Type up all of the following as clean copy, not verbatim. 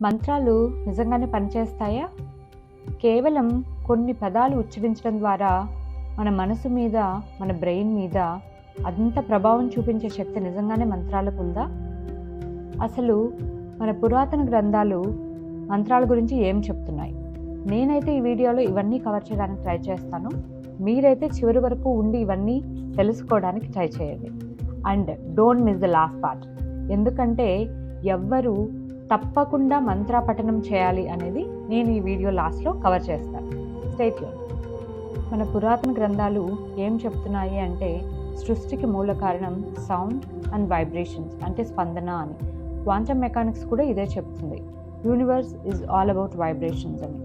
మంత్రాలు నిజంగానే పనిచేస్తాయా? కేవలం కొన్ని పదాలు ఉచ్చరించడం ద్వారా మన మనసు మీద, మన బ్రెయిన్ మీద అంత ప్రభావం చూపించే శక్తి నిజంగానే మంత్రాలకు ఉందా? అసలు మన పురాతన గ్రంథాలు మంత్రాల గురించి ఏం చెప్తున్నాయి? నేనైతే ఈ వీడియోలో ఇవన్నీ కవర్ చేయడానికి ట్రై చేస్తాను. మీరైతే చివరి వరకు ఉండి ఇవన్నీ తెలుసుకోవడానికి ట్రై చేయండి. And don't miss the last part. ఎందుకంటే ఎవ్వరూ తప్పకుండా మంత్ర పఠనం చేయాలి అనేది నేను ఈ వీడియో లాస్ట్లో కవర్ చేస్తాను. Stay tune. మన పురాతన గ్రంథాలు ఏం చెప్తున్నాయి అంటే, సృష్టికి మూల కారణం సౌండ్ అండ్ వైబ్రేషన్స్, అంటే స్పందన అని. క్వాంటమ్ మెకానిక్స్ కూడా ఇదే చెప్తుంది. Universe is all about vibrations అని.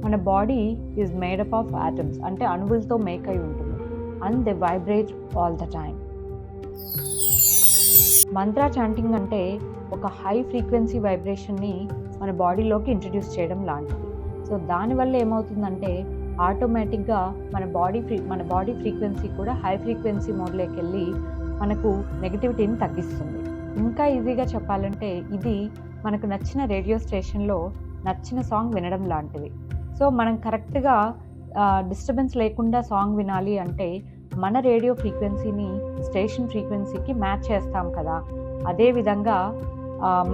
మన body is made up of atoms, అంటే అణువులతో మేక్ అయి ఉంటుంది. And they vibrate all the time. Mantra chanting అంటే ఒక హై ఫ్రీక్వెన్సీ వైబ్రేషన్ని మన బాడీలోకి ఇంట్రడ్యూస్ చేయడం లాంటిది. సో దానివల్ల ఏమవుతుందంటే ఆటోమేటిక్గా మన బాడీ ఫ్రీక్వెన్సీ కూడా హై ఫ్రీక్వెన్సీ మోడ్లోకి వెళ్ళి మనకు నెగిటివిటీని తగ్గిస్తుంది. ఇంకా ఈజీగా చెప్పాలంటే ఇది మనకు నచ్చిన రేడియో స్టేషన్లో నచ్చిన సాంగ్ వినడం లాంటిది. సో మనం కరెక్ట్గా డిస్టర్బెన్స్ లేకుండా సాంగ్ వినాలి అంటే మన రేడియో ఫ్రీక్వెన్సీని స్టేషన్ ఫ్రీక్వెన్సీకి మ్యాచ్ చేస్తాం కదా. అదేవిధంగా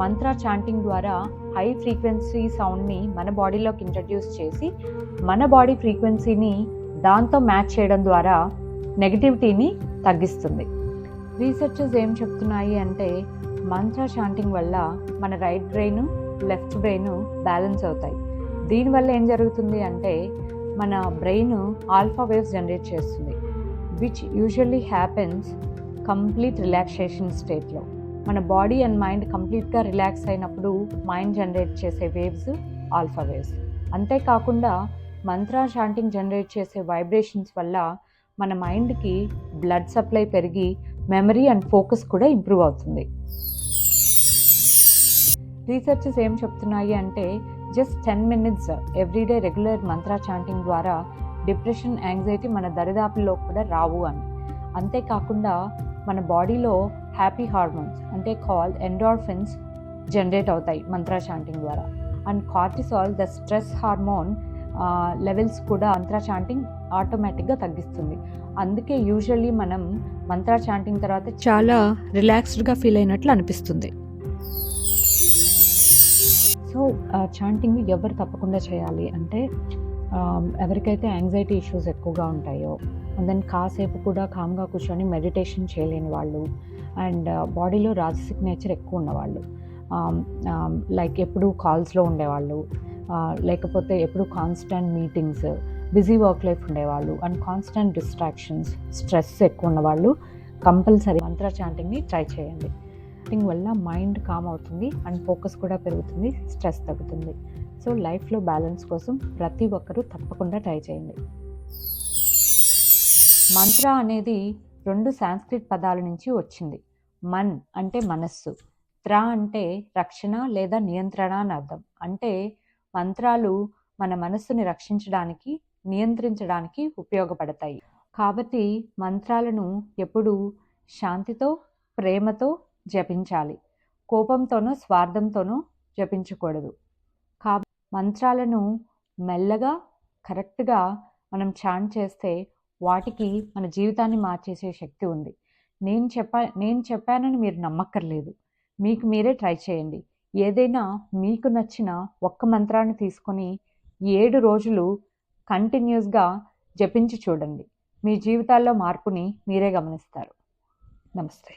మంత్ర చాంటింగ్ ద్వారా హై ఫ్రీక్వెన్సీ సౌండ్ని మన బాడీలోకి ఇంట్రడ్యూస్ చేసి మన బాడీ ఫ్రీక్వెన్సీని దాంతో మ్యాచ్ చేయడం ద్వారా నెగిటివిటీని తగ్గిస్తుంది. రీసెర్చర్స్ ఏం చెప్తున్నాయి అంటే, మంత్ర చాంటింగ్ వల్ల మన right brain, left brain balance అవుతాయి. దీనివల్ల ఏం జరుగుతుంది అంటే మన బ్రెయిన్ ఆల్ఫా వేవ్స్ జనరేట్ చేస్తుంది, which usually happens complete relaxation స్టేట్లో. మన బాడీ అండ్ మైండ్ కంప్లీట్గా రిలాక్స్ అయినప్పుడు మైండ్ జనరేట్ చేసే వేవ్స్ ఆల్ఫా వేవ్స్. అంతేకాకుండా మంత్ర చాంటింగ్ జనరేట్ చేసే వైబ్రేషన్స్ వల్ల మన మైండ్కి బ్లడ్ సప్లై పెరిగి మెమరీ అండ్ ఫోకస్ కూడా ఇంప్రూవ్ అవుతుంది. రీసెర్చెస్ ఏం చెప్తున్నాయి అంటే, జస్ట్ 10 minutes ఎవ్రీడే రెగ్యులర్ మంత్ర చాంటింగ్ ద్వారా డిప్రెషన్, యాంగ్జైటీ మన దరిదాపుల్లో కూడా రావు అని. అంతేకాకుండా మన బాడీలో హ్యాపీ హార్మోన్స్, అంటే ఎండార్ఫిన్స్ జనరేట్ అవుతాయి మంత్ర చాంటింగ్ ద్వారా. And cortisol, the stress hormone levels కూడా మంత్ర చాంటింగ్ ఆటోమేటిక్గా తగ్గిస్తుంది. అందుకే యూజువల్లీ మనం మంత్ర చాంటింగ్ తర్వాత చాలా రిలాక్స్డ్గా ఫీల్ అయినట్లు అనిపిస్తుంది. సో చాంటింగ్ ఎవరు తప్పకుండా చేయాలి అంటే, ఎవరికైతే యాంగ్జైటీ ఇష్యూస్ ఎక్కువగా ఉంటాయో, దెన్ కాసేపు కూడా కామ్గా కూర్చొని మెడిటేషన్ చేయలేని వాళ్ళు, అండ్ బాడీలో రాజసిక్ నేచర్ ఎక్కువ ఉన్నవాళ్ళు, లైక్ ఎప్పుడు కాల్స్లో ఉండేవాళ్ళు, లేకపోతే ఎప్పుడు constant meetings, busy work life ఉండేవాళ్ళు, అండ్ కాన్స్టెంట్ డిస్ట్రాక్షన్స్, స్ట్రెస్ ఎక్కువ ఉన్నవాళ్ళు కంపల్సరీ మంత్ర చాంటింగ్ని ట్రై చేయండి. చాంటింగ్ వల్ల మైండ్ కామ్ అవుతుంది అండ్ ఫోకస్ కూడా పెరుగుతుంది, స్ట్రెస్ తగ్గుతుంది. సో లైఫ్లో బ్యాలెన్స్ కోసం ప్రతి ఒక్కరూ తప్పకుండా ట్రై చేయండి. మంత్ర అనేది 2 సాంస్క్రిట్ పదాల నుంచి వచ్చింది. మన్ అంటే మనస్సు, త్ర అంటే రక్షణ లేదా నియంత్రణ అని అర్థం. అంటే మంత్రాలు మన మనస్సుని రక్షించడానికి, నియంత్రించడానికి ఉపయోగపడతాయి. కాబట్టి మంత్రాలను ఎప్పుడూ శాంతితో, ప్రేమతో జపించాలి. కోపంతోనో స్వార్థంతోనో జపించకూడదు. మంత్రాలను మెల్లగా, కరెక్ట్గా మనం చాంట్ చేస్తే వాటికి మన జీవితాన్ని మార్చేసే శక్తి ఉంది. నేను చెప్పానని మీరు నమ్మక్కర్లేదు. మీకు మీరే ట్రై చేయండి. ఏదైనా మీకు నచ్చిన ఒక్క మంత్రాన్ని తీసుకొని 7 రోజులు కంటిన్యూస్గా జపించి చూడండి. మీ జీవితాల్లో మార్పుని మీరే గమనిస్తారు. నమస్తే.